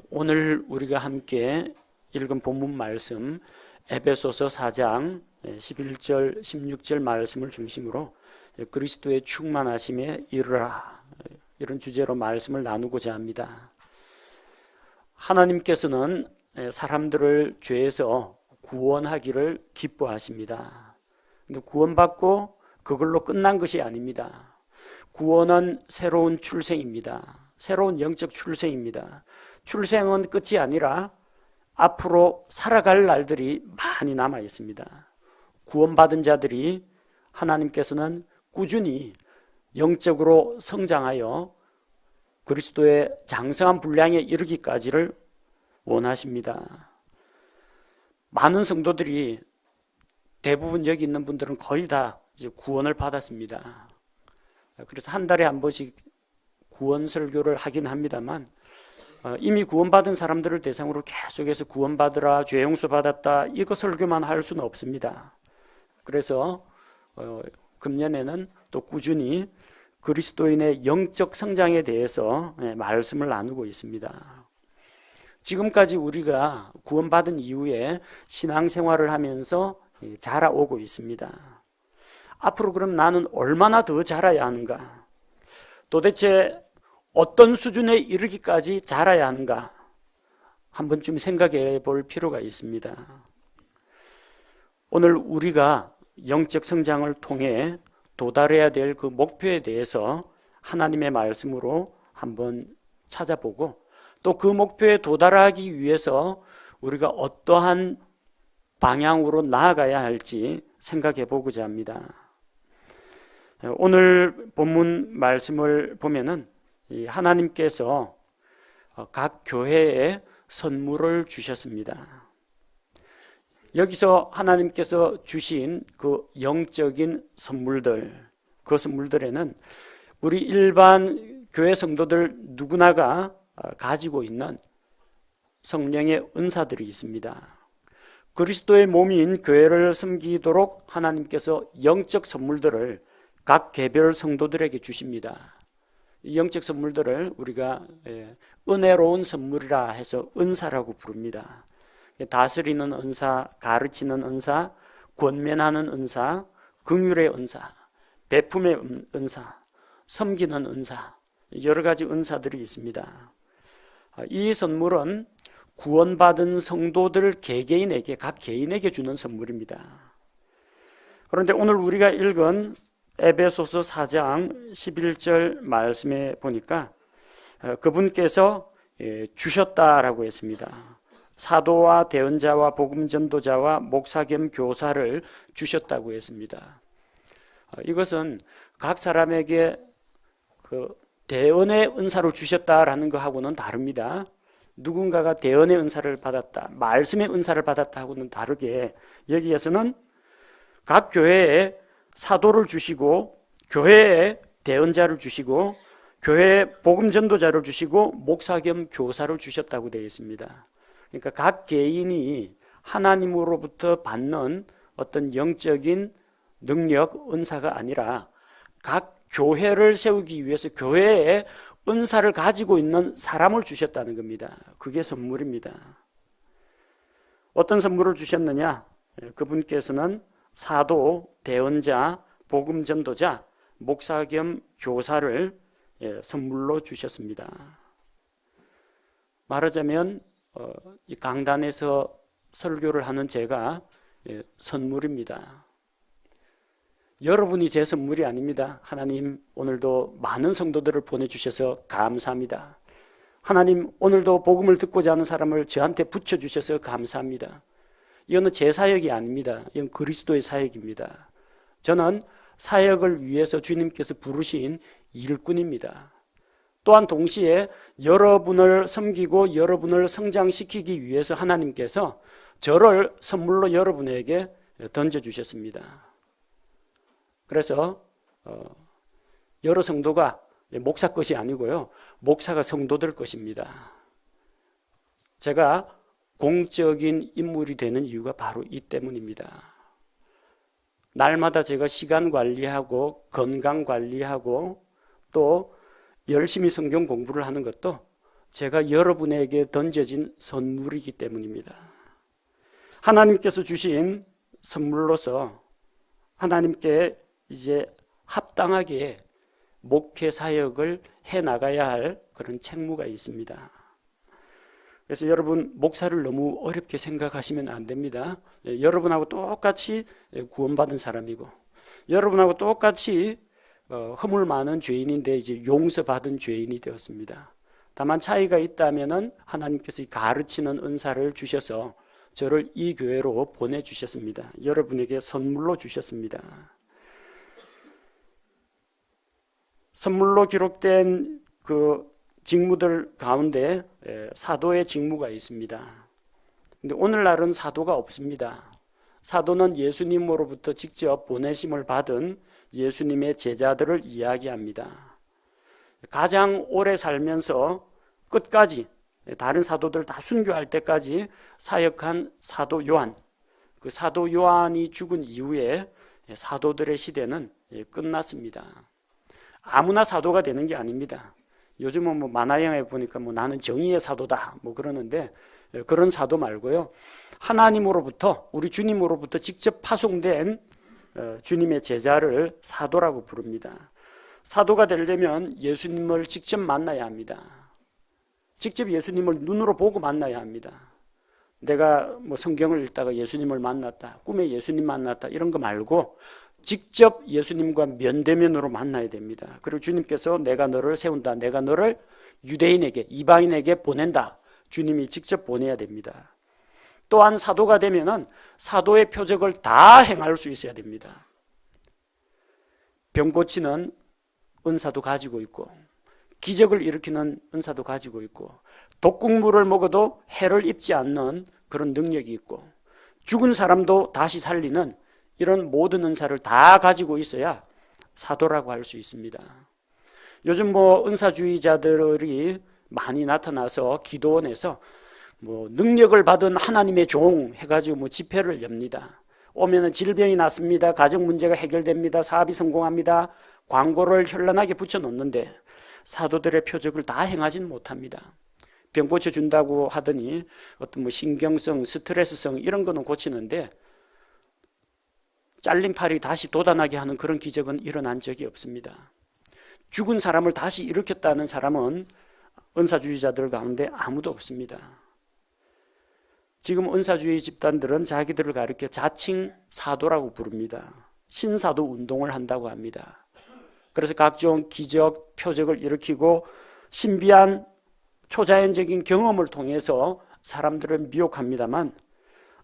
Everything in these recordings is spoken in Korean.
오늘 우리가 함께 읽은 본문 말씀 에베소서 4장 11절 16절 말씀을 중심으로 그리스도의 충만하심에 이르라, 이런 주제로 말씀을 나누고자 합니다. 하나님께서는 사람들을 죄에서 구원하기를 기뻐하십니다. 근데 구원받고 그걸로 끝난 것이 아닙니다. 구원은 새로운 출생입니다. 새로운 영적 출생입니다. 출생은 끝이 아니라 앞으로 살아갈 날들이 많이 남아 있습니다. 구원받은 자들이 하나님께서는 꾸준히 영적으로 성장하여 그리스도의 장성한 분량에 이르기까지를 원하십니다. 많은 성도들이, 대부분 여기 있는 분들은 거의 다 이제 구원을 받았습니다. 그래서 한 달에 한 번씩 구원 설교를 하긴 합니다만, 이미 구원받은 사람들을 대상으로 계속해서 구원받으라, 죄 용서 받았다, 이거 설교만 할 수는 없습니다. 그래서 금년에는 또 꾸준히 그리스도인의 영적 성장에 대해서 말씀을 나누고 있습니다. 지금까지 우리가 구원받은 이후에 신앙생활을 하면서 자라오고 있습니다. 앞으로 그럼 나는 얼마나 더 자라야 하는가? 도대체 어떤 수준에 이르기까지 자라야 하는가? 한 번쯤 생각해 볼 필요가 있습니다. 오늘 우리가 영적 성장을 통해 도달해야 될 그 목표에 대해서 하나님의 말씀으로 한번 찾아보고, 또 그 목표에 도달하기 위해서 우리가 어떠한 방향으로 나아가야 할지 생각해 보고자 합니다. 오늘 본문 말씀을 보면은 하나님께서 각 교회에 선물을 주셨습니다. 여기서 하나님께서 주신 그 영적인 선물들, 그 선물들에는 우리 일반 교회 성도들 누구나가 가지고 있는 성령의 은사들이 있습니다. 그리스도의 몸인 교회를 섬기도록 하나님께서 영적 선물들을 각 개별 성도들에게 주십니다. 이 영적 선물들을 우리가 은혜로운 선물이라 해서 은사라고 부릅니다. 다스리는 은사, 가르치는 은사, 권면하는 은사, 긍휼의 은사, 베품의 은사, 섬기는 은사, 여러 가지 은사들이 있습니다. 이 선물은 구원받은 성도들 개개인에게, 각 개인에게 주는 선물입니다. 그런데 오늘 우리가 읽은 에베소서 4장 11절 말씀에 보니까 그분께서 주셨다라고 했습니다. 사도와 대언자와 복음전도자와 목사 겸 교사를 주셨다고 했습니다. 이것은 각 사람에게 그 대언의 은사를 주셨다라는 것하고는 다릅니다. 누군가가 대언의 은사를 받았다, 말씀의 은사를 받았다 하고는 다르게 여기에서는 각 교회에 사도를 주시고, 교회에 대언자를 주시고, 교회에 복음전도자를 주시고, 목사 겸 교사를 주셨다고 되어 있습니다. 그러니까 각 개인이 하나님으로부터 받는 어떤 영적인 능력, 은사가 아니라 각 교회를 세우기 위해서 교회에 은사를 가지고 있는 사람을 주셨다는 겁니다. 그게 선물입니다. 어떤 선물을 주셨느냐? 그분께서는 사도, 대언자, 복음전도자, 목사 겸 교사를 선물로 주셨습니다. 말하자면 이 강단에서 설교를 하는 제가 선물입니다. 여러분이 제 선물이 아닙니다. 하나님, 오늘도 많은 성도들을 보내주셔서 감사합니다. 하나님, 오늘도 복음을 듣고자 하는 사람을 저한테 붙여주셔서 감사합니다. 이거는 제 사역이 아닙니다. 이건 그리스도의 사역입니다. 저는 사역을 위해서 주님께서 부르신 일꾼입니다. 또한 동시에 여러분을 섬기고 여러분을 성장시키기 위해서 하나님께서 저를 선물로 여러분에게 던져주셨습니다. 그래서 여러 성도가 목사 것이 아니고요, 목사가 성도들 것입니다. 제가 공적인 인물이 되는 이유가 바로 이 때문입니다. 날마다 제가 시간 관리하고 건강 관리하고 또 열심히 성경 공부를 하는 것도 제가 여러분에게 던져진 선물이기 때문입니다. 하나님께서 주신 선물로서 하나님께 이제 합당하게 목회 사역을 해 나가야 할 그런 책무가 있습니다. 그래서 여러분, 목사를 너무 어렵게 생각하시면 안 됩니다. 여러분하고 똑같이 구원받은 사람이고, 여러분하고 똑같이 허물 많은 죄인인데 이제 용서받은 죄인이 되었습니다. 다만 차이가 있다면은 하나님께서 가르치는 은사를 주셔서 저를 이 교회로 보내주셨습니다. 여러분에게 선물로 주셨습니다. 선물로 기록된 그 직무들 가운데 사도의 직무가 있습니다. 근데 오늘날은 사도가 없습니다. 사도는 예수님으로부터 직접 보내심을 받은 예수님의 제자들을 이야기합니다. 가장 오래 살면서 끝까지 다른 사도들 다 순교할 때까지 사역한 사도 요한, 그 사도 요한이 죽은 이후에 사도들의 시대는 끝났습니다. 아무나 사도가 되는 게 아닙니다. 요즘은 뭐 만화 영화에 보니까 뭐 나는 정의의 사도다 뭐 그러는데, 그런 사도 말고요, 하나님으로부터, 우리 주님으로부터 직접 파송된 주님의 제자를 사도라고 부릅니다. 사도가 되려면 예수님을 직접 만나야 합니다. 직접 예수님을 눈으로 보고 만나야 합니다. 내가 뭐 성경을 읽다가 예수님을 만났다, 꿈에 예수님 만났다, 이런 거 말고 직접 예수님과 면대면으로 만나야 됩니다. 그리고 주님께서 내가 너를 세운다, 내가 너를 유대인에게, 이방인에게 보낸다, 주님이 직접 보내야 됩니다. 또한 사도가 되면은 사도의 표적을 다 행할 수 있어야 됩니다. 병 고치는 은사도 가지고 있고, 기적을 일으키는 은사도 가지고 있고, 독국물을 먹어도 해를 입지 않는 그런 능력이 있고, 죽은 사람도 다시 살리는 이런 모든 은사를 다 가지고 있어야 사도라고 할 수 있습니다. 요즘 뭐 은사주의자들이 많이 나타나서 기도원에서 뭐 능력을 받은 하나님의 종 해가지고 뭐 집회를 엽니다. 오면은 질병이 낫습니다, 가정 문제가 해결됩니다, 사업이 성공합니다, 광고를 현란하게 붙여놓는데 사도들의 표적을 다 행하지는 못합니다. 병 고쳐준다고 하더니 어떤 뭐 신경성, 스트레스성 이런 거는 고치는데 잘린 팔이 다시 돋아나게 하는 그런 기적은 일어난 적이 없습니다. 죽은 사람을 다시 일으켰다는 사람은 은사주의자들 가운데 아무도 없습니다. 지금 은사주의 집단들은 자기들을 가리켜 자칭 사도라고 부릅니다. 신사도 운동을 한다고 합니다. 그래서 각종 기적, 표적을 일으키고 신비한 초자연적인 경험을 통해서 사람들을 미혹합니다만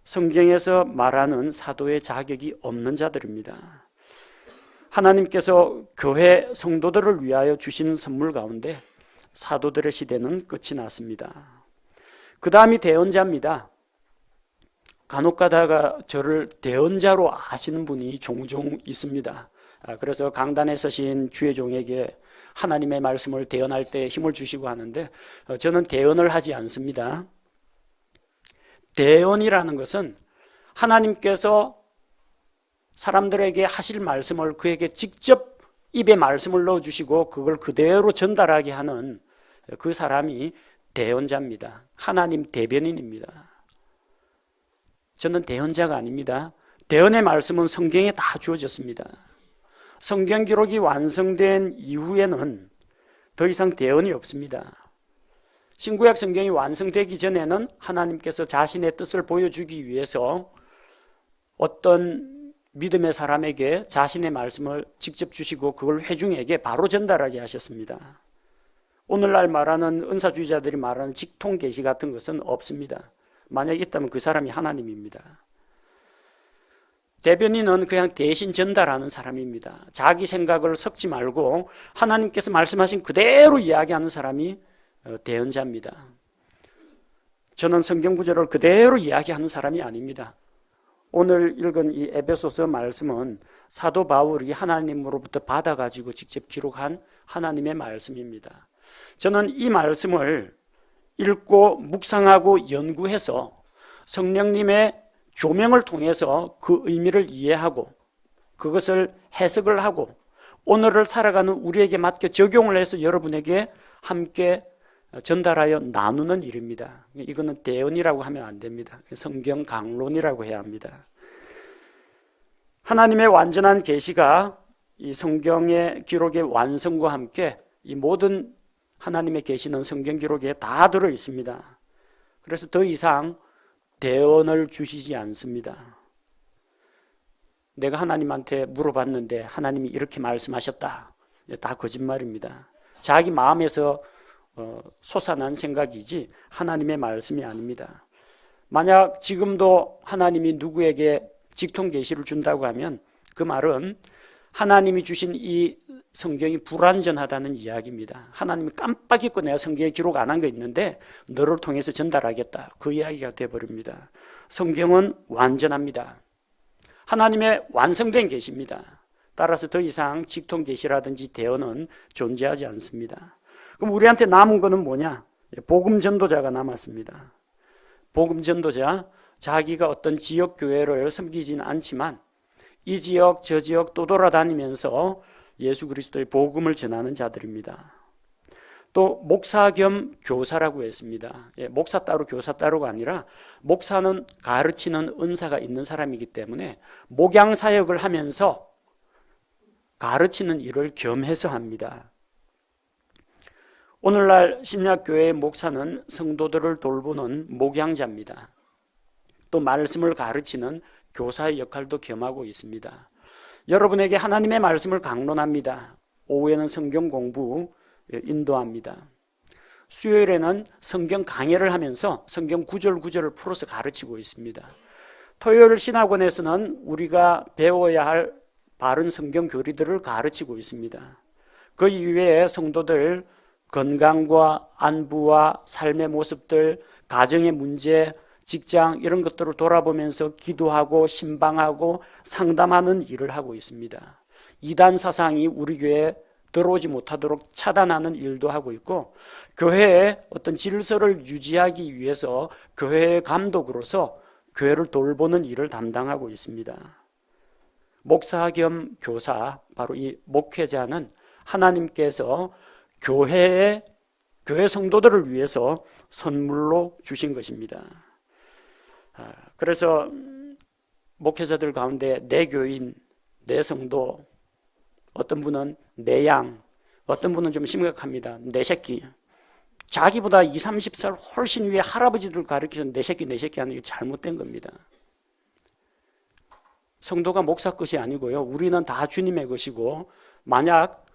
성경에서 말하는 사도의 자격이 없는 자들입니다. 하나님께서 교회 성도들을 위하여 주시는 선물 가운데 사도들의 시대는 끝이 났습니다. 그 다음이 대언자입니다. 간혹 가다가 저를 대언자로 아시는 분이 종종 있습니다. 그래서 강단에 서신 주의 종에게 하나님의 말씀을 대언할 때 힘을 주시고 하는데, 저는 대언을 하지 않습니다. 대언이라는 것은 하나님께서 사람들에게 하실 말씀을 그에게 직접 입에 말씀을 넣어주시고 그걸 그대로 전달하게 하는 그 사람이 대언자입니다. 하나님 대변인입니다. 저는 대언자가 아닙니다. 대언의 말씀은 성경에 다 주어졌습니다. 성경 기록이 완성된 이후에는 더 이상 대언이 없습니다. 신구약 성경이 완성되기 전에는 하나님께서 자신의 뜻을 보여주기 위해서 어떤 믿음의 사람에게 자신의 말씀을 직접 주시고 그걸 회중에게 바로 전달하게 하셨습니다. 오늘날 말하는 은사주의자들이 말하는 직통 계시 같은 것은 없습니다. 만약 있다면 그 사람이 하나님입니다. 대변인은 그냥 대신 전달하는 사람입니다. 자기 생각을 섞지 말고 하나님께서 말씀하신 그대로 이야기하는 사람이 대언자입니다. 저는 성경 구절을 그대로 이야기하는 사람이 아닙니다. 오늘 읽은 이 에베소서 말씀은 사도 바울이 하나님으로부터 받아가지고 직접 기록한 하나님의 말씀입니다. 저는 이 말씀을 읽고 묵상하고 연구해서 성령님의 조명을 통해서 그 의미를 이해하고 그것을 해석을 하고 오늘을 살아가는 우리에게 맞게 적용을 해서 여러분에게 함께 전달하여 나누는 일입니다. 이거는 대언이라고 하면 안 됩니다. 성경 강론이라고 해야 합니다. 하나님의 완전한 계시가 이 성경의 기록의 완성과 함께 이 모든 하나님의 계시는 성경 기록에 다 들어 있습니다. 그래서 더 이상 대언을 주시지 않습니다. 내가 하나님한테 물어봤는데 하나님이 이렇게 말씀하셨다. 다 거짓말입니다. 자기 마음에서 솟아난 생각이지 하나님의 말씀이 아닙니다. 만약 지금도 하나님이 누구에게 직통 계시를 준다고 하면 그 말은 하나님이 주신 이 성경이 불완전하다는 이야기입니다. 하나님이 깜빡 잊고 내가 성경에 기록 안 한 거 있는데 너를 통해서 전달하겠다. 그 이야기가 되어버립니다. 성경은 완전합니다. 하나님의 완성된 계시입니다. 따라서 더 이상 직통 계시라든지 대언은 존재하지 않습니다. 그럼 우리한테 남은 거는 뭐냐? 복음 전도자가 남았습니다. 복음 전도자, 자기가 어떤 지역 교회를 섬기지는 않지만 이 지역 저 지역 또 돌아다니면서 예수 그리스도의 복음을 전하는 자들입니다. 또 목사 겸 교사라고 했습니다. 목사 따로 교사 따로가 아니라 목사는 가르치는 은사가 있는 사람이기 때문에 목양 사역을 하면서 가르치는 일을 겸해서 합니다. 오늘날 심야교회의 목사는 성도들을 돌보는 목양자입니다. 또 말씀을 가르치는 교사의 역할도 겸하고 있습니다. 여러분에게 하나님의 말씀을 강론합니다. 오후에는 성경 공부 인도합니다. 수요일에는 성경 강해를 하면서 성경 구절 구절을 풀어서 가르치고 있습니다. 토요일 신학원에서는 우리가 배워야 할 바른 성경 교리들을 가르치고 있습니다. 그 이외에 성도들 건강과 안부와 삶의 모습들, 가정의 문제, 직장 이런 것들을 돌아보면서 기도하고 신방하고 상담하는 일을 하고 있습니다. 이단 사상이 우리 교회에 들어오지 못하도록 차단하는 일도 하고 있고, 교회의 어떤 질서를 유지하기 위해서 교회의 감독으로서 교회를 돌보는 일을 담당하고 있습니다. 목사 겸 교사, 바로 이 목회자는 하나님께서 교회 성도들을 위해서 선물로 주신 것입니다. 그래서 목회자들 가운데 내 교인, 내 성도, 어떤 분은 내 양, 어떤 분은 좀 심각합니다. 내 새끼. 자기보다 20, 30살 훨씬 위에 할아버지들 가르치는 내 새끼 하는 게 잘못된 겁니다. 성도가 목사 것이 아니고요. 우리는 다 주님의 것이고, 만약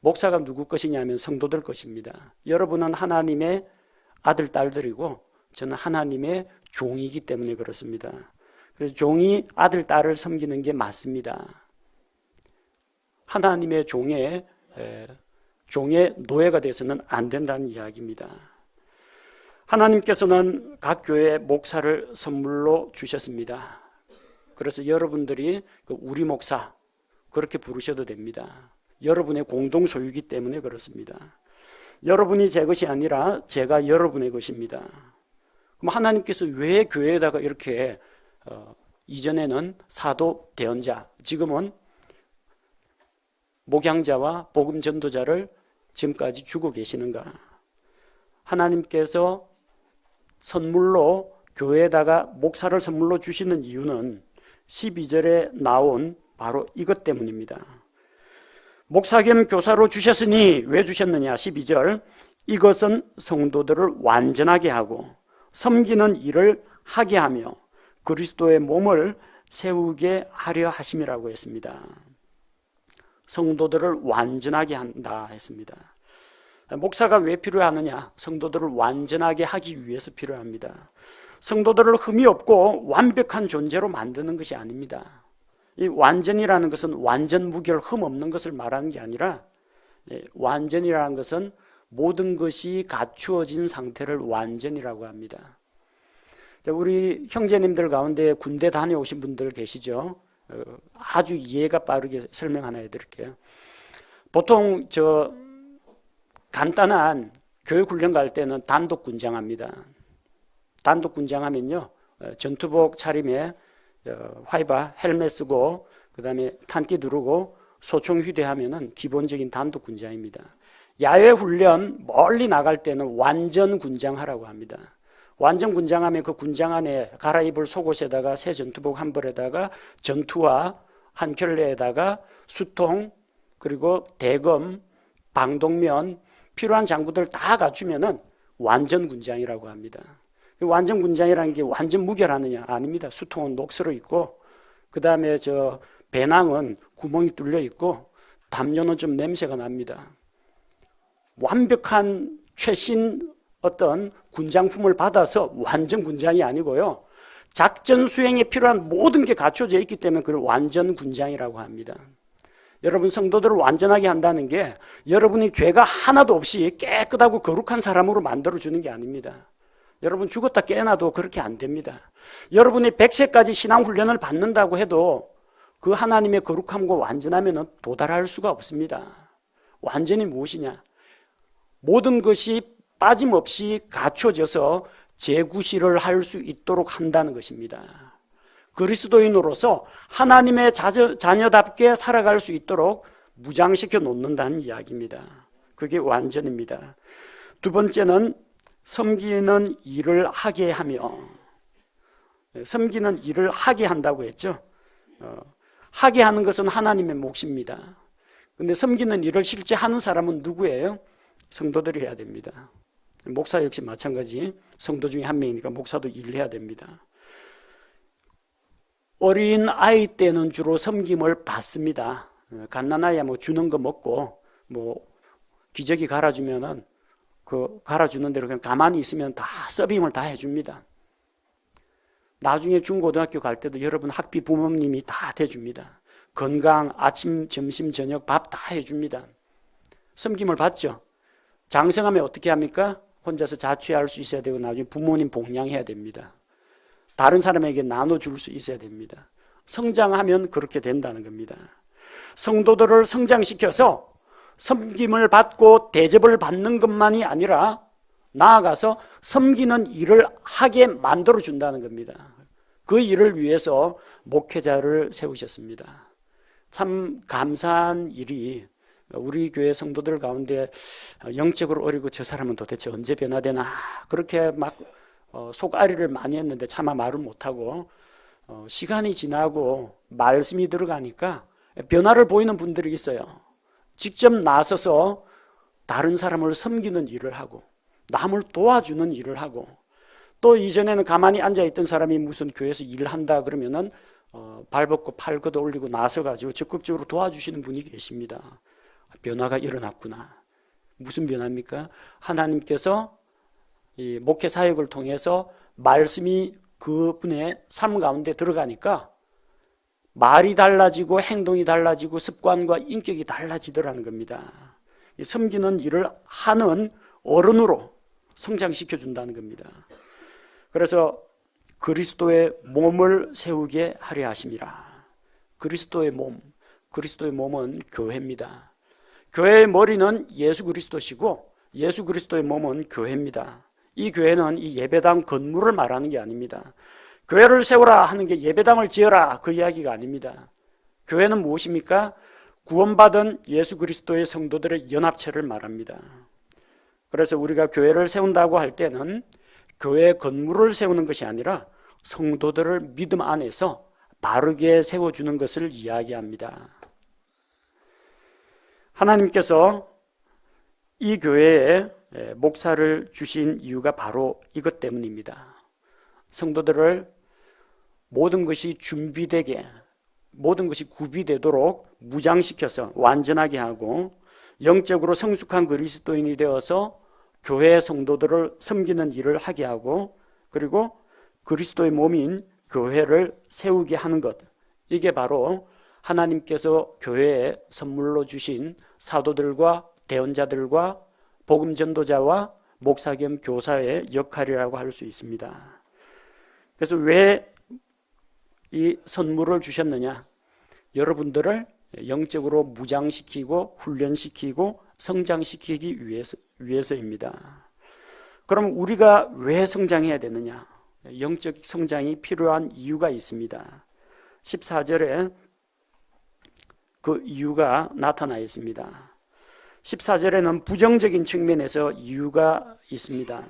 목사가 누구 것이냐면 성도들 것입니다. 여러분은 하나님의 아들, 딸들이고 저는 하나님의 종이기 때문에 그렇습니다. 그래서 종이 아들, 딸을 섬기는 게 맞습니다. 하나님의 종의 노예가 돼서는 안 된다는 이야기입니다. 하나님께서는 각 교회에 목사를 선물로 주셨습니다. 그래서 여러분들이 우리 목사 그렇게 부르셔도 됩니다. 여러분의 공동 소유이기 때문에 그렇습니다. 여러분이 제 것이 아니라 제가 여러분의 것입니다. 그럼 하나님께서 왜 교회에다가 이렇게 이전에는 사도, 대언자, 지금은 목양자와 복음 전도자를 지금까지 주고 계시는가? 하나님께서 선물로 교회에다가 목사를 선물로 주시는 이유는 12절에 나온 바로 이것 때문입니다. 목사 겸 교사로 주셨으니 왜 주셨느냐? 12절, 이것은 성도들을 완전하게 하고 섬기는 일을 하게 하며 그리스도의 몸을 세우게 하려 하심이라고 했습니다. 성도들을 완전하게 한다 했습니다. 목사가 왜 필요하느냐? 성도들을 완전하게 하기 위해서 필요합니다. 성도들을 흠이 없고 완벽한 존재로 만드는 것이 아닙니다. 이 완전이라는 것은 완전 무결 흠 없는 것을 말하는 게 아니라, 완전이라는 것은 모든 것이 갖추어진 상태를 완전이라고 합니다. 우리 형제님들 가운데 군대 다녀오신 분들 계시죠? 아주 이해가 빠르게 설명 하나 해드릴게요. 보통 간단한 교육훈련 갈 때는 단독 군장합니다. 단독 군장하면요, 전투복 차림에 화이바 헬멧 쓰고 그 다음에 탄띠 두르고 소총 휴대하면은 기본적인 단독 군장입니다. 야외 훈련 멀리 나갈 때는 완전 군장하라고 합니다. 완전 군장하면 그 군장 안에 갈아입을 속옷에다가 새 전투복 한 벌에다가 전투화 한 켤레에다가 수통 그리고 대검, 방독면 필요한 장구들 다 갖추면은 완전 군장이라고 합니다. 완전 군장이라는 게 완전 무결하느냐? 아닙니다. 수통은 녹슬어 있고 그 다음에 저 배낭은 구멍이 뚫려 있고 담요는 좀 냄새가 납니다. 완벽한 최신 어떤 군장품을 받아서 완전 군장이 아니고요. 작전 수행에 필요한 모든 게 갖춰져 있기 때문에 그걸 완전 군장이라고 합니다. 여러분 성도들을 완전하게 한다는 게 여러분이 죄가 하나도 없이 깨끗하고 거룩한 사람으로 만들어주는 게 아닙니다. 여러분 죽었다 깨어나도 그렇게 안 됩니다. 여러분이 100세까지 신앙훈련을 받는다고 해도 그 하나님의 거룩함과 완전하면 도달할 수가 없습니다. 완전히 무엇이냐? 모든 것이 빠짐없이 갖춰져서 재구실을 할 수 있도록 한다는 것입니다. 그리스도인으로서 하나님의 자녀답게 살아갈 수 있도록 무장시켜 놓는다는 이야기입니다. 그게 완전입니다. 두 번째는 섬기는 일을 하게 하며, 섬기는 일을 하게 한다고 했죠. 하게 하는 것은 하나님의 몫입니다. 근데 섬기는 일을 실제 하는 사람은 누구예요? 성도들이 해야 됩니다. 목사 역시 마찬가지. 성도 중에 한 명이니까 목사도 일을 해야 됩니다. 어린 아이 때는 주로 섬김을 받습니다. 갓난아이야 뭐 주는 거 먹고 뭐 기저귀 갈아주면은 그 갈아주는 대로 그냥 가만히 있으면 다 서빙을 다 해줍니다. 나중에 중고등학교 갈 때도 여러분 학비 부모님이 다 대줍니다. 건강, 아침, 점심, 저녁 밥 다 해줍니다. 섬김을 받죠. 장성하면 어떻게 합니까? 혼자서 자취할 수 있어야 되고 나중에 부모님 봉양해야 됩니다. 다른 사람에게 나눠줄 수 있어야 됩니다. 성장하면 그렇게 된다는 겁니다. 성도들을 성장시켜서 섬김을 받고 대접을 받는 것만이 아니라 나아가서 섬기는 일을 하게 만들어준다는 겁니다. 그 일을 위해서 목회자를 세우셨습니다. 참 감사한 일이 우리 교회 성도들 가운데 영적으로 어리고 저 사람은 도대체 언제 변화되나 그렇게 막 속앓이를 많이 했는데 차마 말을 못하고 시간이 지나고 말씀이 들어가니까 변화를 보이는 분들이 있어요. 직접 나서서 다른 사람을 섬기는 일을 하고 남을 도와주는 일을 하고 또 이전에는 가만히 앉아있던 사람이 무슨 교회에서 일을 한다 그러면은 발 벗고 팔 걷어 올리고 나서가지고 적극적으로 도와주시는 분이 계십니다. 변화가 일어났구나. 무슨 변화입니까? 하나님께서 이 목회 사역을 통해서 말씀이 그분의 삶 가운데 들어가니까 말이 달라지고 행동이 달라지고 습관과 인격이 달라지더라는 겁니다. 이 섬기는 일을 하는 어른으로 성장시켜 준다는 겁니다. 그래서 그리스도의 몸을 세우게 하려 하심이라. 그리스도의 몸은 교회입니다. 교회의 머리는 예수 그리스도시고 예수 그리스도의 몸은 교회입니다. 이 교회는 이 예배당 건물을 말하는 게 아닙니다. 교회를 세우라 하는 게 예배당을 지어라 그 이야기가 아닙니다. 교회는 무엇입니까? 구원받은 예수 그리스도의 성도들의 연합체를 말합니다. 그래서 우리가 교회를 세운다고 할 때는 교회 건물을 세우는 것이 아니라 성도들을 믿음 안에서 바르게 세워주는 것을 이야기합니다. 하나님께서 이 교회에 목사를 주신 이유가 바로 이것 때문입니다. 성도들을 모든 것이 준비되게, 모든 것이 구비되도록 무장시켜서 완전하게 하고 영적으로 성숙한 그리스도인이 되어서 교회 성도들을 섬기는 일을 하게 하고 그리고 그리스도의 몸인 교회를 세우게 하는 것, 이게 바로 하나님께서 교회에 선물로 주신 사도들과 대언자들과 복음 전도자와 목사 겸 교사의 역할이라고 할 수 있습니다. 그래서 왜 이 선물을 주셨느냐? 여러분들을 영적으로 무장시키고 훈련시키고 성장시키기 위해서입니다. 그럼 우리가 왜 성장해야 되느냐? 영적 성장이 필요한 이유가 있습니다. 14절에 그 이유가 나타나 있습니다. 14절에는 부정적인 측면에서 이유가 있습니다.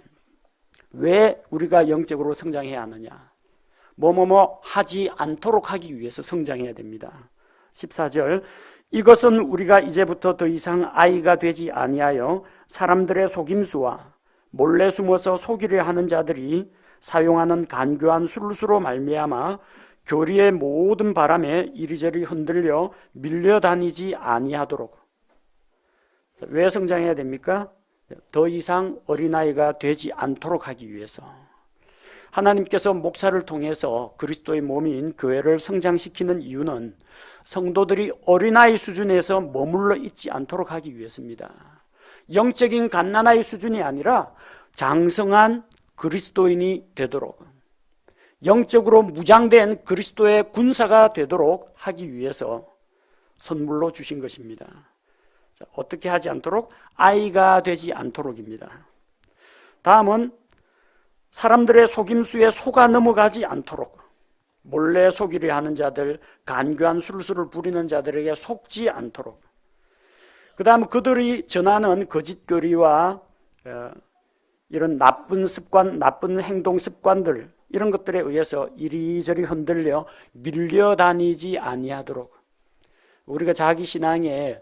왜 우리가 영적으로 성장해야 하느냐? 뭐뭐뭐 하지 않도록 하기 위해서 성장해야 됩니다. 14절, 이것은 우리가 이제부터 더 이상 아이가 되지 아니하여 사람들의 속임수와 몰래 숨어서 속이려 하는 자들이 사용하는 간교한 술수로 말미암아 교리의 모든 바람에 이리저리 흔들려 밀려다니지 아니하도록. 왜 성장해야 됩니까? 더 이상 어린아이가 되지 않도록 하기 위해서. 하나님께서 목사를 통해서 그리스도의 몸인 교회를 성장시키는 이유는 성도들이 어린아이 수준에서 머물러 있지 않도록 하기 위해서입니다. 영적인 갓난아이 수준이 아니라 장성한 그리스도인이 되도록, 영적으로 무장된 그리스도의 군사가 되도록 하기 위해서 선물로 주신 것입니다. 자, 어떻게 하지 않도록? 아이가 되지 않도록입니다. 다음은 사람들의 속임수에 속아 넘어가지 않도록, 몰래 속이려 하는 자들, 간교한 술수를 부리는 자들에게 속지 않도록. 그 다음 그들이 전하는 거짓 교리와 이런 나쁜 습관, 나쁜 행동 습관들, 이런 것들에 의해서 이리저리 흔들려 밀려다니지 아니하도록. 우리가 자기 신앙에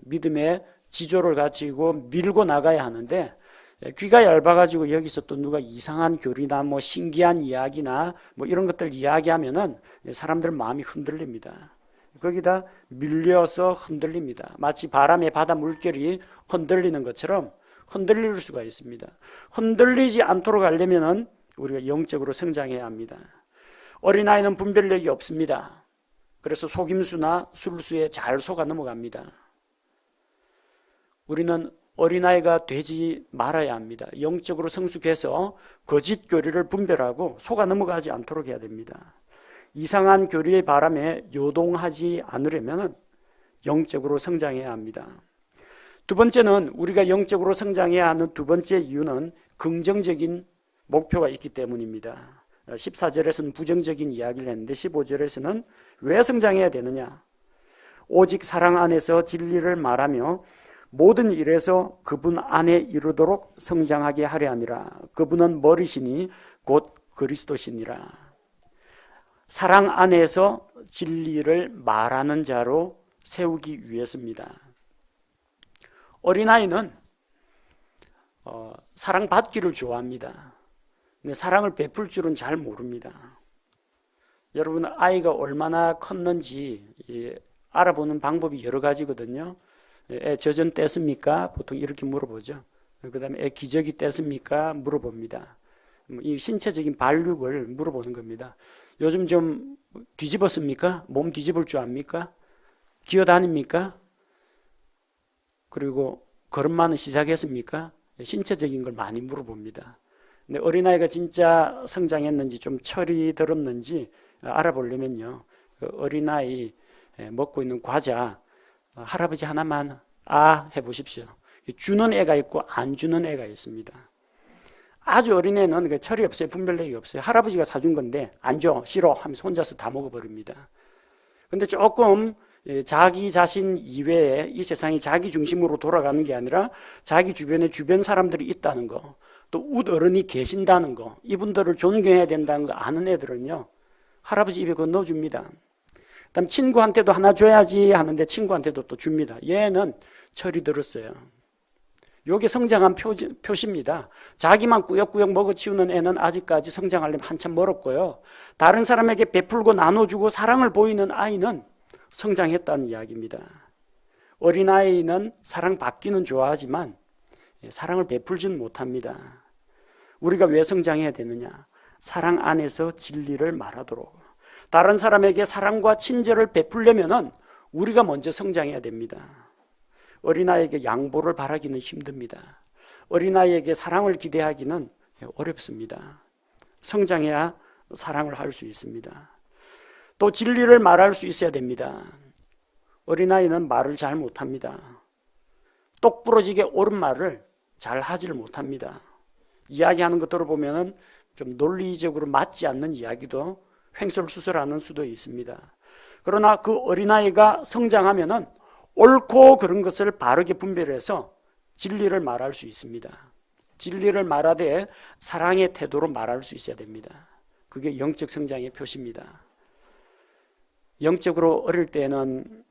믿음의 지조를 가지고 밀고 나가야 하는데, 귀가 얇아가지고 여기서 또 누가 이상한 교리나 뭐 신기한 이야기나 뭐 이런 것들 이야기하면은 사람들 마음이 흔들립니다. 거기다 밀려서 흔들립니다. 마치 바람에 바다 물결이 흔들리는 것처럼 흔들릴 수가 있습니다. 흔들리지 않도록 하려면은 우리가 영적으로 성장해야 합니다. 어린아이는 분별력이 없습니다. 그래서 속임수나 술수에 잘 속아 넘어갑니다. 우리는 어린아이가 되지 말아야 합니다. 영적으로 성숙해서 거짓 교리를 분별하고 속아 넘어가지 않도록 해야 됩니다. 이상한 교리의 바람에 요동하지 않으려면 영적으로 성장해야 합니다. 두 번째는, 우리가 영적으로 성장해야 하는 두 번째 이유는 긍정적인 목표가 있기 때문입니다. 14절에서는 부정적인 이야기를 했는데 15절에서는 왜 성장해야 되느냐? 오직 사랑 안에서 진리를 말하며 모든 일에서 그분 안에 이르도록 성장하게 하려 함이라. 그분은 머리시니 곧 그리스도시니라. 사랑 안에서 진리를 말하는 자로 세우기 위해서입니다. 어린아이는 사랑받기를 좋아합니다. 근데 사랑을 베풀 줄은 잘 모릅니다. 여러분, 아이가 얼마나 컸는지 알아보는 방법이 여러 가지거든요. 애 젖은 뗐습니까? 보통 이렇게 물어보죠. 그 다음에 애 기저귀 뗐습니까? 물어봅니다. 이 신체적인 발육을 물어보는 겁니다. 요즘 좀 뒤집었습니까? 몸 뒤집을 줄 압니까? 기어다닙니까? 그리고 걸음마는 시작했습니까? 신체적인 걸 많이 물어봅니다. 근데 어린아이가 진짜 성장했는지 좀 철이 들었는지 알아보려면요, 어린아이 먹고 있는 과자 할아버지 하나만 해보십시오. 주는 애가 있고 안 주는 애가 있습니다. 아주 어린 애는 철이 없어요. 분별력이 없어요. 할아버지가 사준 건데 안 줘, 싫어 하면서 혼자서 다 먹어버립니다. 근데 조금 자기 자신 이외에 이 세상이 자기 중심으로 돌아가는 게 아니라 자기 주변에 주변 사람들이 있다는 거, 또 웃어른이 계신다는 거, 이분들을 존경해야 된다는 거 아는 애들은요, 할아버지 입에 그거 넣어줍니다. 그다음 친구한테도 하나 줘야지 하는데 친구한테도 또 줍니다. 얘는 철이 들었어요. 이게 성장한 표시입니다. 자기만 꾸역꾸역 먹어치우는 애는 아직까지 성장하려면 한참 멀었고요. 다른 사람에게 베풀고 나눠주고 사랑을 보이는 아이는 성장했다는 이야기입니다. 어린아이는 사랑받기는 좋아하지만 사랑을 베풀지는 못합니다. 우리가 왜 성장해야 되느냐? 사랑 안에서 진리를 말하도록. 다른 사람에게 사랑과 친절을 베풀려면 우리가 먼저 성장해야 됩니다. 어린아이에게 양보를 바라기는 힘듭니다. 어린아이에게 사랑을 기대하기는 어렵습니다. 성장해야 사랑을 할 수 있습니다. 또 진리를 말할 수 있어야 됩니다. 어린아이는 말을 잘 못합니다. 똑부러지게 옳은 말을 잘 하지를 못합니다. 이야기하는 것 들어보면 좀 논리적으로 맞지 않는 이야기도 횡설수설하는 수도 있습니다. 그러나 그 어린아이가 성장하면은 옳고 그런 것을 바르게 분별해서 진리를 말할 수 있습니다. 진리를 말하되 사랑의 태도로 말할 수 있어야 됩니다. 그게 영적 성장의 표시입니다. 영적으로 어릴 때는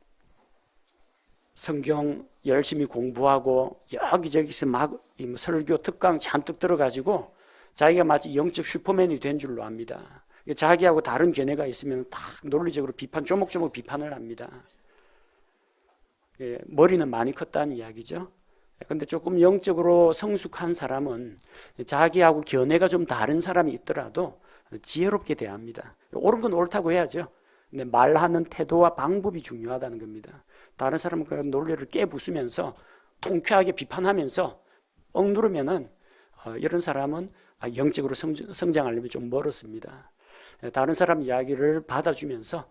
성경 열심히 공부하고 여기저기서 막 설교 특강 잔뜩 들어가지고 자기가 마치 영적 슈퍼맨이 된 줄로 압니다. 자기하고 다른 견해가 있으면 딱 논리적으로 조목조목 비판을 합니다. 머리는 많이 컸다는 이야기죠. 그런데 조금 영적으로 성숙한 사람은 자기하고 견해가 좀 다른 사람이 있더라도 지혜롭게 대합니다. 옳은 건 옳다고 해야죠. 근데 말하는 태도와 방법이 중요하다는 겁니다. 다른 사람은 그 논리를 깨부수면서 통쾌하게 비판하면서 억누르면은 이런 사람은 영적으로 성장하려면 좀 멀었습니다. 다른 사람 이야기를 받아주면서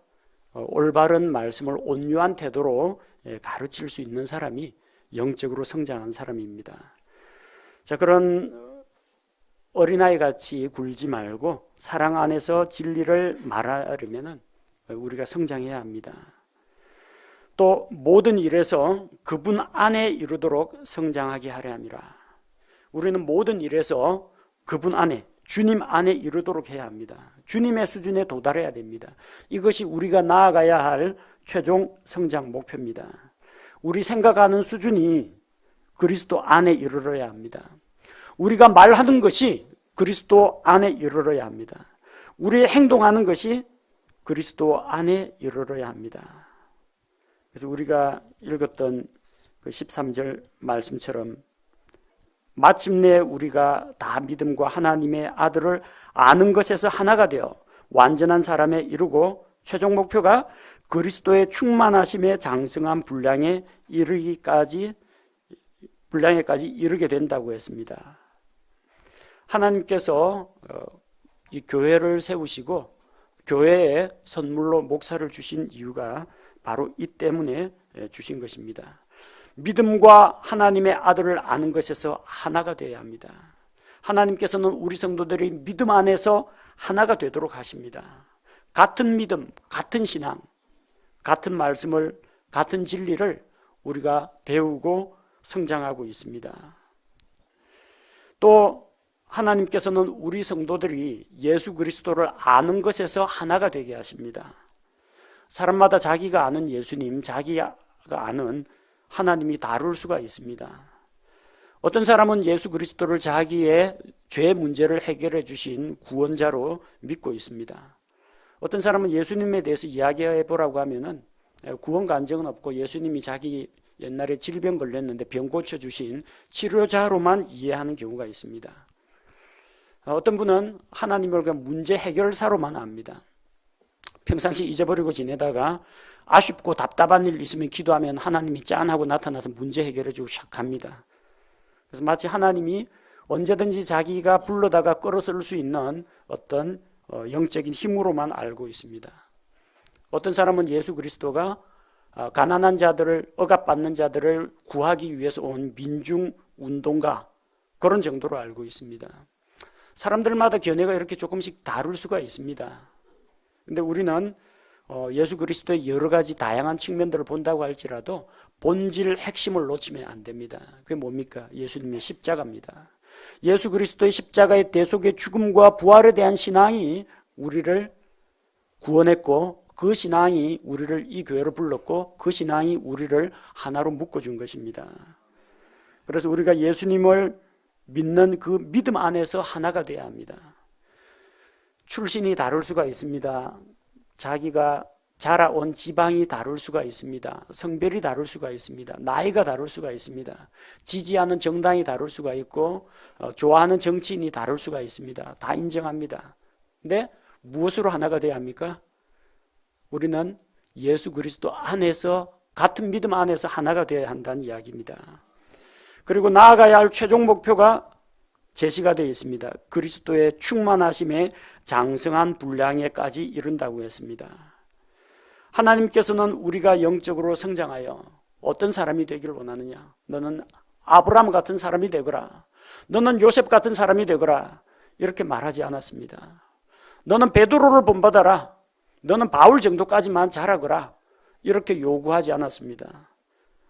올바른 말씀을 온유한 태도로 가르칠 수 있는 사람이 영적으로 성장한 사람입니다. 자, 그런 어린아이 같이 굴지 말고 사랑 안에서 진리를 말하려면 우리가 성장해야 합니다. 또 모든 일에서 그분 안에 이르도록 성장하게 하려 함이라. 우리는 모든 일에서 그분 안에, 주님 안에 이르도록 해야 합니다. 주님의 수준에 도달해야 됩니다. 이것이 우리가 나아가야 할 최종 성장 목표입니다. 우리 생각하는 수준이 그리스도 안에 이르러야 합니다. 우리가 말하는 것이 그리스도 안에 이르러야 합니다. 우리의 행동하는 것이 그리스도 안에 이르러야 합니다. 그래서 우리가 읽었던 그 13절 말씀처럼 마침내 우리가 다 믿음과 하나님의 아들을 아는 것에서 하나가 되어 완전한 사람에 이르고 최종 목표가 그리스도의 충만하심에 장성한 분량에까지 이르게 된다고 했습니다. 하나님께서 이 교회를 세우시고 교회에 선물로 목사를 주신 이유가 바로 이 때문에 주신 것입니다. 믿음과 하나님의 아들을 아는 것에서 하나가 되어야 합니다. 하나님께서는 우리 성도들이 믿음 안에서 하나가 되도록 하십니다. 같은 믿음, 같은 신앙, 같은 말씀을, 같은 진리를 우리가 배우고 성장하고 있습니다. 또 하나님께서는 우리 성도들이 예수 그리스도를 아는 것에서 하나가 되게 하십니다. 사람마다 자기가 아는 예수님, 자기가 아는 하나님이 다를 수가 있습니다. 어떤 사람은 예수 그리스도를 자기의 죄 문제를 해결해 주신 구원자로 믿고 있습니다. 어떤 사람은 예수님에 대해서 이야기해 보라고 하면은 구원 간증은 없고 예수님이 자기 옛날에 질병 걸렸는데 병 고쳐주신 치료자로만 이해하는 경우가 있습니다. 어떤 분은 하나님을 그냥 문제 해결사로만 압니다. 평상시 잊어버리고 지내다가 아쉽고 답답한 일 있으면 기도하면 하나님이 짠하고 나타나서 문제 해결해 주고 시작합니다. 그래서 마치 하나님이 언제든지 자기가 불러다가 끌어쓸 수 있는 어떤 영적인 힘으로만 알고 있습니다. 어떤 사람은 예수 그리스도가 가난한 자들을, 억압받는 자들을 구하기 위해서 온 민중운동가, 그런 정도로 알고 있습니다. 사람들마다 견해가 이렇게 조금씩 다를 수가 있습니다. 근데 우리는 예수 그리스도의 여러 가지 다양한 측면들을 본다고 할지라도 본질 핵심을 놓치면 안 됩니다. 그게 뭡니까? 예수님의 십자가입니다. 예수 그리스도의 십자가의 대속의 죽음과 부활에 대한 신앙이 우리를 구원했고, 그 신앙이 우리를 이 교회로 불렀고, 그 신앙이 우리를 하나로 묶어준 것입니다. 그래서 우리가 예수님을 믿는 그 믿음 안에서 하나가 되어야 합니다. 출신이 다를 수가 있습니다. 자기가 자라온 지방이 다를 수가 있습니다. 성별이 다를 수가 있습니다. 나이가 다를 수가 있습니다. 지지하는 정당이 다를 수가 있고 좋아하는 정치인이 다를 수가 있습니다. 다 인정합니다. 근데 무엇으로 하나가 되어야 합니까? 우리는 예수 그리스도 안에서, 같은 믿음 안에서 하나가 되어야 한다는 이야기입니다. 그리고 나아가야 할 최종 목표가 제시가 되어 있습니다. 그리스도의 충만하심에 장성한 분량에까지 이른다고 했습니다. 하나님께서는 우리가 영적으로 성장하여 어떤 사람이 되기를 원하느냐? 너는 아브라함 같은 사람이 되거라. 너는 요셉 같은 사람이 되거라. 이렇게 말하지 않았습니다. 너는 베드로를 본받아라. 너는 바울 정도까지만 자라거라. 이렇게 요구하지 않았습니다.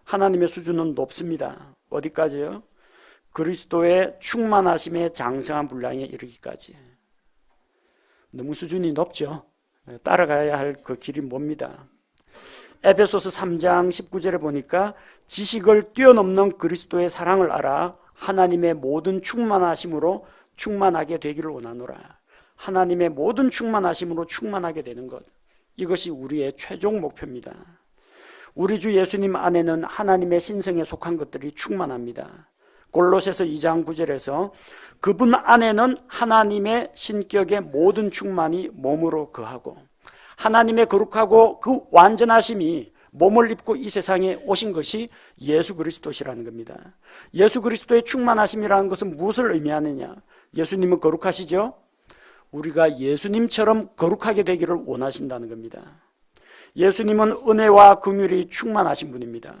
하나님의 수준은 높습니다. 어디까지요? 그리스도의 충만하심의 장성한 분량에 이르기까지. 너무 수준이 높죠. 따라가야 할 그 길이 뭡니다. 에베소서 3장 19절에 보니까 지식을 뛰어넘는 그리스도의 사랑을 알아 하나님의 모든 충만하심으로 충만하게 되기를 원하노라. 하나님의 모든 충만하심으로 충만하게 되는 것, 이것이 우리의 최종 목표입니다. 우리 주 예수님 안에는 하나님의 신성에 속한 것들이 충만합니다. 골로새서 2장 9절에서 그분 안에는 하나님의 신격의 모든 충만이 몸으로 거하고, 하나님의 거룩하고 그 완전하심이 몸을 입고 이 세상에 오신 것이 예수 그리스도시라는 겁니다. 예수 그리스도의 충만하심이라는 것은 무엇을 의미하느냐? 예수님은 거룩하시죠? 우리가 예수님처럼 거룩하게 되기를 원하신다는 겁니다. 예수님은 은혜와 긍휼이 충만하신 분입니다.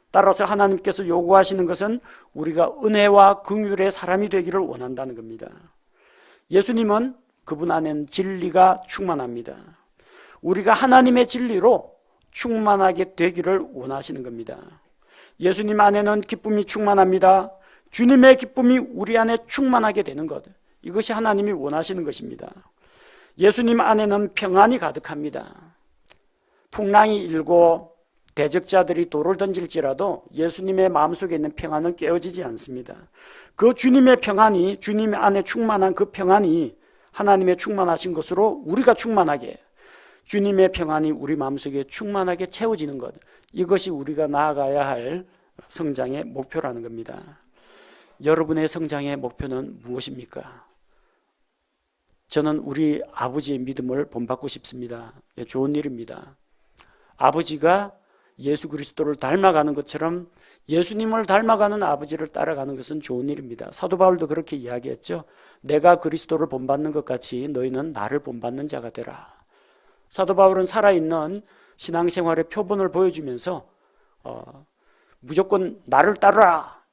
따라서 하나님께서 요구하시는 것은 우리가 은혜와 긍휼의 사람이 되기를 원한다는 겁니다. 예수님은 그분 안에는 진리가 충만합니다. 우리가 하나님의 진리로 충만하게 되기를 원하시는 겁니다. 예수님 안에는 기쁨이 충만합니다. 주님의 기쁨이 우리 안에 충만하게 되는 것, 이것이 하나님이 원하시는 것입니다. 예수님 안에는 평안이 가득합니다. 풍랑이 일고 대적자들이 돌을 던질지라도 예수님의 마음속에 있는 평안은 깨어지지 않습니다. 그 주님의 평안이, 주님 안에 충만한 그 평안이 하나님의 충만하신 것으로 우리가 충만하게, 주님의 평안이 우리 마음속에 충만하게 채워지는 것, 이것이 우리가 나아가야 할 성장의 목표라는 겁니다. 여러분의 성장의 목표는 무엇입니까? 저는 우리 아버지의 믿음을 본받고 싶습니다. 좋은 일입니다. 아버지가 예수 그리스도를 닮아가는 것처럼 예수님을 닮아가는 아버지를 따라가는 것은 좋은 일입니다. 사도 바울도 그렇게 이야기했죠. 내가 그리스도를 본받는 것 같이 너희는 나를 본받는 자가 되라. 사도 바울은 살아있는 신앙생활의 표본을 보여주면서 무조건 나를 따르라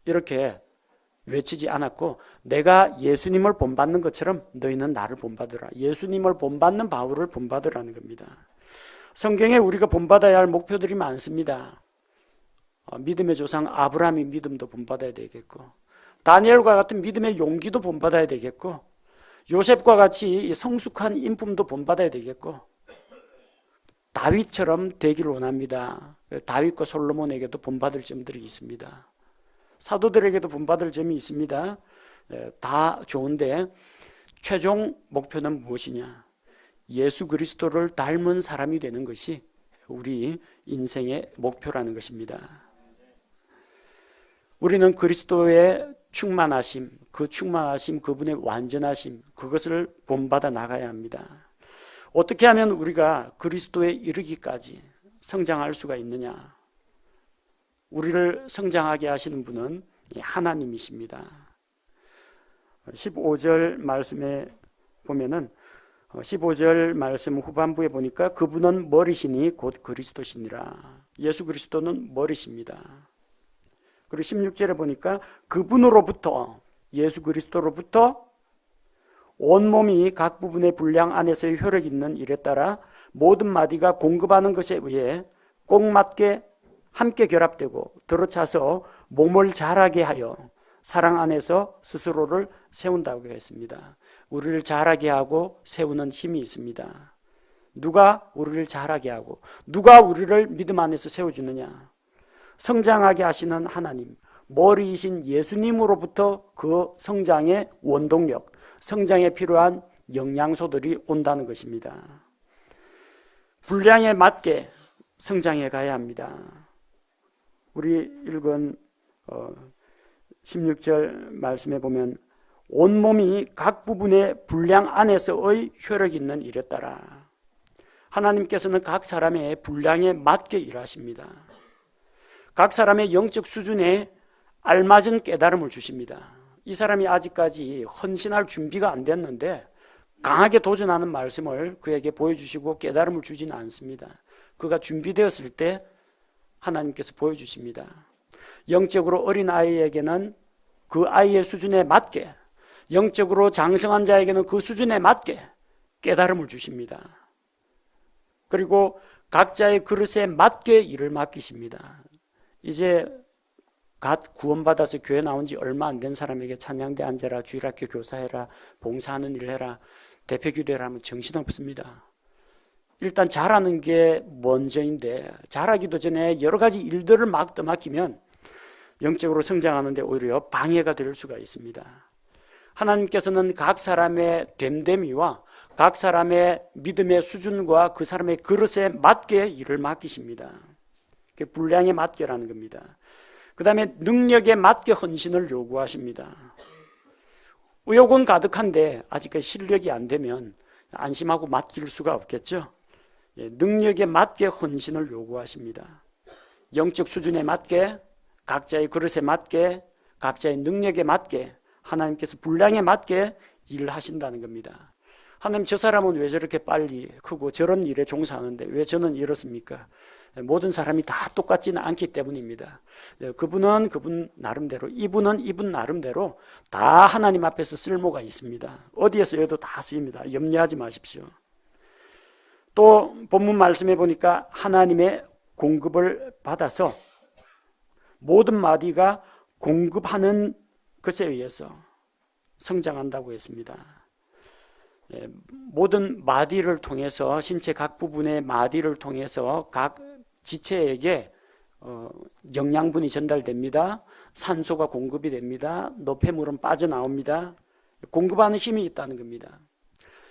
이렇게 외치지 않았고, 내가 예수님을 본받는 것처럼 너희는 나를 본받으라. 예수님을 본받는 바울을 본받으라는 겁니다. 성경에 우리가 본받아야 할 목표들이 많습니다. 믿음의 조상 아브라함의 믿음도 본받아야 되겠고, 다니엘과 같은 믿음의 용기도 본받아야 되겠고, 요셉과 같이 성숙한 인품도 본받아야 되겠고, 다윗처럼 되기를 원합니다. 다윗과 솔로몬에게도 본받을 점들이 있습니다. 사도들에게도 본받을 점이 있습니다. 다 좋은데 최종 목표는 무엇이냐? 예수 그리스도를 닮은 사람이 되는 것이 우리 인생의 목표라는 것입니다. 우리는 그리스도의 충만하심, 그 충만하심, 그분의 완전하심, 그것을 본받아 나가야 합니다. 어떻게 하면 우리가 그리스도에 이르기까지 성장할 수가 있느냐? 우리를 성장하게 하시는 분은 하나님이십니다. 15절 말씀에 보면은 15절 말씀 후반부에 보니까 그분은 머리시니 곧 그리스도시니라. 예수 그리스도는 머리십니다. 그리고 16절에 보니까 그분으로부터, 예수 그리스도로부터 온몸이 각 부분의 분량 안에서의 효력 있는 일에 따라 모든 마디가 공급하는 것에 의해 꼭 맞게 함께 결합되고 들어차서 몸을 자라게 하여 사랑 안에서 스스로를 세운다고 했습니다. 우리를 자라게 하고 세우는 힘이 있습니다. 누가 우리를 자라게 하고 누가 우리를 믿음 안에서 세워주느냐? 성장하게 하시는 하나님, 머리이신 예수님으로부터 그 성장의 원동력, 성장에 필요한 영양소들이 온다는 것입니다. 분량에 맞게 성장해 가야 합니다. 우리 읽은 16절 말씀에 보면 온몸이 각 부분의 분량 안에서의 효력 있는 일에 따라, 하나님께서는 각 사람의 분량에 맞게 일하십니다. 각 사람의 영적 수준에 알맞은 깨달음을 주십니다. 이 사람이 아직까지 헌신할 준비가 안 됐는데 강하게 도전하는 말씀을 그에게 보여주시고 깨달음을 주지는 않습니다. 그가 준비되었을 때 하나님께서 보여주십니다. 영적으로 어린 아이에게는 그 아이의 수준에 맞게, 영적으로 장성한 자에게는 그 수준에 맞게 깨달음을 주십니다. 그리고 각자의 그릇에 맞게 일을 맡기십니다. 이제 갓 구원받아서 교회 나온 지 얼마 안 된 사람에게 찬양대 앉아라, 주일학교 교사해라, 봉사하는 일 해라, 대표기도해라 하면 정신없습니다. 일단 잘하는 게 먼저인데 잘하기도 전에 여러 가지 일들을 막 떠맡기면 영적으로 성장하는데 오히려 방해가 될 수가 있습니다. 하나님께서는 각 사람의 됨됨이와 각 사람의 믿음의 수준과 그 사람의 그릇에 맞게 일을 맡기십니다. 분량에 맞게라는 겁니다. 그 다음에 능력에 맞게 헌신을 요구하십니다. 의욕은 가득한데 아직까지 실력이 안 되면 안심하고 맡길 수가 없겠죠. 능력에 맞게 헌신을 요구하십니다. 영적 수준에 맞게, 각자의 그릇에 맞게, 각자의 능력에 맞게 하나님께서 분량에 맞게 일하신다는 겁니다. 하나님, 저 사람은 왜 저렇게 빨리 크고 저런 일에 종사하는데 왜 저는 이렇습니까? 모든 사람이 다 똑같지는 않기 때문입니다. 그분은 그분 나름대로, 이분은 이분 나름대로 다 하나님 앞에서 쓸모가 있습니다. 어디에 쓰여도 다 쓰입니다. 염려하지 마십시오. 또 본문 말씀해 보니까 하나님의 공급을 받아서 모든 마디가 공급하는 것에 의해서 성장한다고 했습니다. 모든 마디를 통해서, 신체 각 부분의 마디를 통해서 각 지체에게 영양분이 전달됩니다. 산소가 공급이 됩니다. 노폐물은 빠져나옵니다. 공급하는 힘이 있다는 겁니다.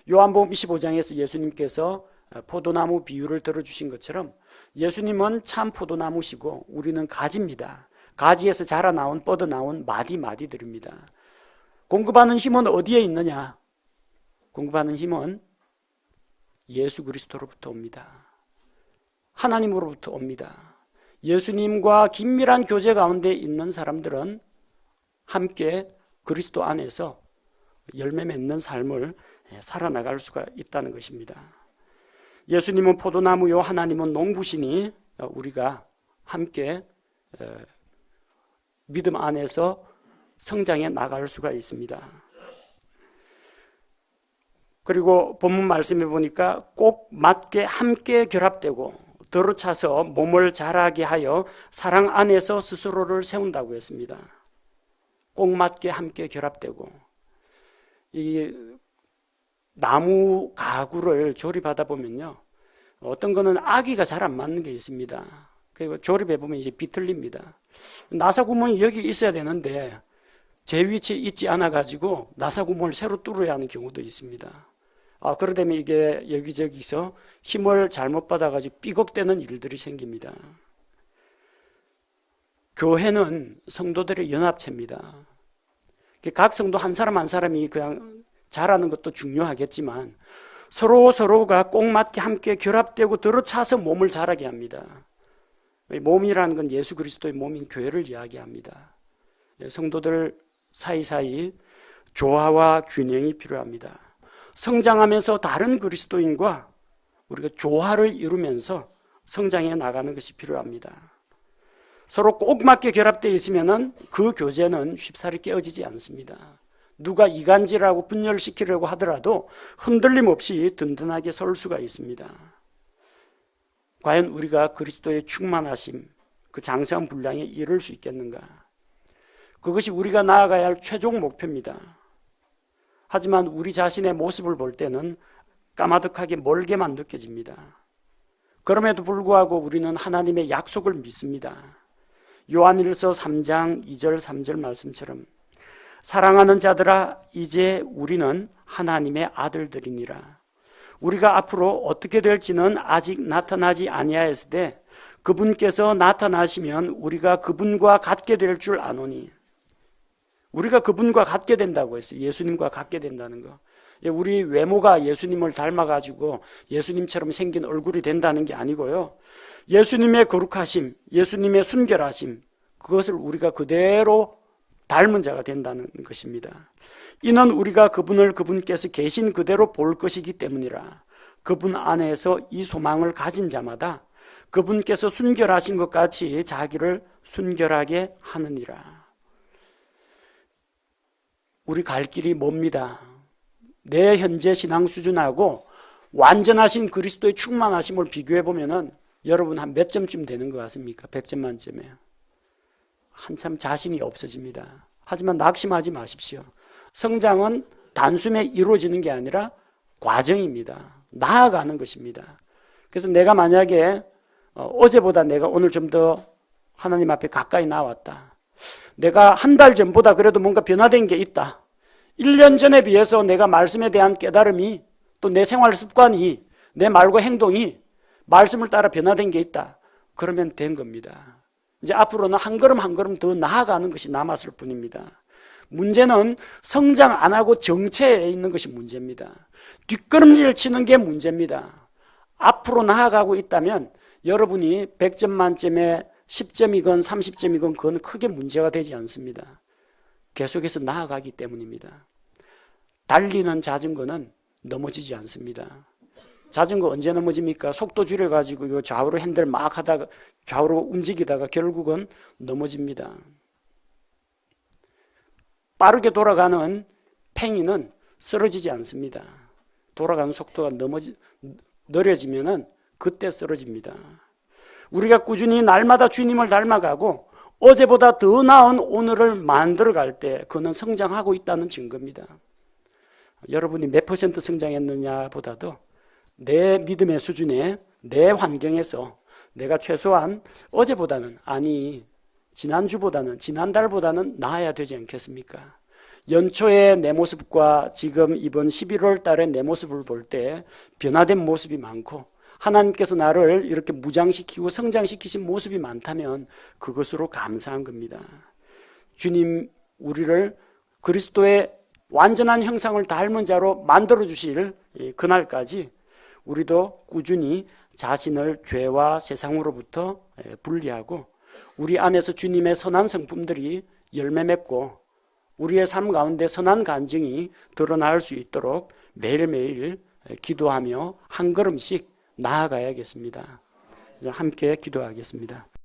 요한복음 25장에서 예수님께서 포도나무 비유를 들어주신 것처럼 예수님은 참 포도나무시고 우리는 가지입니다. 가지에서 자라나온, 뻗어나온 마디들입니다. 공급하는 힘은 어디에 있느냐? 공급하는 힘은 예수 그리스도로부터 옵니다. 하나님으로부터 옵니다. 예수님과 긴밀한 교제 가운데 있는 사람들은 함께 그리스도 안에서 열매 맺는 삶을 살아나갈 수가 있다는 것입니다. 예수님은 포도나무요 하나님은 농부시니 우리가 함께 믿음 안에서 성장해 나갈 수가 있습니다. 그리고 본문 말씀해 보니까 꼭 맞게 함께 결합되고 들어차서 몸을 자라게 하여 사랑 안에서 스스로를 세운다고 했습니다. 꼭 맞게 함께 결합되고, 이 나무 가구를 조립하다 보면요, 어떤 거는 아기가 잘 안 맞는 게 있습니다. 그리고 조립해 보면 이제 비틀립니다. 나사 구멍이 여기 있어야 되는데 제 위치에 있지 않아 가지고 나사 구멍을 새로 뚫어야 하는 경우도 있습니다. 그러다 보면 이게 여기저기서 힘을 잘못 받아가지고 삐걱대는 일들이 생깁니다. 교회는 성도들의 연합체입니다. 각 성도 한 사람 한 사람이 그냥 잘하는 것도 중요하겠지만 서로가 꼭 맞게 함께 결합되고 들어차서 몸을 자라게 합니다. 몸이라는 건 예수 그리스도의 몸인 교회를 이야기합니다. 성도들 사이사이 조화와 균형이 필요합니다. 성장하면서 다른 그리스도인과 우리가 조화를 이루면서 성장해 나가는 것이 필요합니다. 서로 꼭 맞게 결합되어 있으면 그 교제는 쉽사리 깨어지지 않습니다. 누가 이간질하고 분열시키려고 하더라도 흔들림 없이 든든하게 설 수가 있습니다. 과연 우리가 그리스도의 충만하심, 그 장성한 분량에 이를 수 있겠는가? 그것이 우리가 나아가야 할 최종 목표입니다. 하지만 우리 자신의 모습을 볼 때는 까마득하게 멀게만 느껴집니다. 그럼에도 불구하고 우리는 하나님의 약속을 믿습니다. 요한일서 3장 2절 3절 말씀처럼 사랑하는 자들아 이제 우리는 하나님의 아들들이니라. 우리가 앞으로 어떻게 될지는 아직 나타나지 아니하였으되 그분께서 나타나시면 우리가 그분과 같게 될 줄 아노니. 우리가 그분과 같게 된다고 했어요. 예수님과 같게 된다는 거. 우리 외모가 예수님을 닮아가지고 예수님처럼 생긴 얼굴이 된다는 게 아니고요. 예수님의 거룩하심, 예수님의 순결하심, 그것을 우리가 그대로 닮은 자가 된다는 것입니다. 이는 우리가 그분을 그분께서 계신 그대로 볼 것이기 때문이라. 그분 안에서 이 소망을 가진 자마다 그분께서 순결하신 것 같이 자기를 순결하게 하느니라. 우리 갈 길이 멉니다. 내 현재 신앙 수준하고 완전하신 그리스도의 충만하심을 비교해 보면은 여러분 한 몇 점쯤 되는 것 같습니까? 100점 만점에. 한참 자신이 없어집니다. 하지만 낙심하지 마십시오. 성장은 단숨에 이루어지는 게 아니라 과정입니다. 나아가는 것입니다. 그래서 내가 만약에 어제보다 내가 오늘 좀 더 하나님 앞에 가까이 나왔다. 내가 한 달 전보다 그래도 뭔가 변화된 게 있다. 1년 전에 비해서 내가 말씀에 대한 깨달음이 또 내 생활 습관이 내 말과 행동이 말씀을 따라 변화된 게 있다. 그러면 된 겁니다. 이제 앞으로는 한 걸음 한 걸음 더 나아가는 것이 남았을 뿐입니다. 문제는 성장 안 하고 정체에 있는 것이 문제입니다. 뒷걸음질 치는 게 문제입니다. 앞으로 나아가고 있다면 여러분이 100점 만점에 10점이건 30점이건 그건 크게 문제가 되지 않습니다. 계속해서 나아가기 때문입니다. 달리는 자전거는 넘어지지 않습니다. 자전거 언제 넘어집니까? 속도 줄여가지고 좌우로 핸들 막 하다가 좌우로 움직이다가 결국은 넘어집니다. 빠르게 돌아가는 팽이는 쓰러지지 않습니다. 돌아가는 속도가 느려지면은 그때 쓰러집니다. 우리가 꾸준히 날마다 주님을 닮아가고 어제보다 더 나은 오늘을 만들어갈 때 그는 성장하고 있다는 증거입니다. 여러분이 몇 퍼센트 성장했느냐 보다도 내 믿음의 수준에 내 환경에서 내가 최소한 어제보다는 아니 지난주보다는 지난달보다는 나아야 되지 않겠습니까? 연초의 내 모습과 지금 이번 11월 달의 내 모습을 볼 때 변화된 모습이 많고 하나님께서 나를 이렇게 무장시키고 성장시키신 모습이 많다면 그것으로 감사한 겁니다. 주님 우리를 그리스도의 완전한 형상을 닮은 자로 만들어주실 그날까지 우리도 꾸준히 자신을 죄와 세상으로부터 분리하고 우리 안에서 주님의 선한 성품들이 열매 맺고 우리의 삶 가운데 선한 간증이 드러날 수 있도록 매일매일 기도하며 한 걸음씩 나아가야겠습니다. 함께 기도하겠습니다.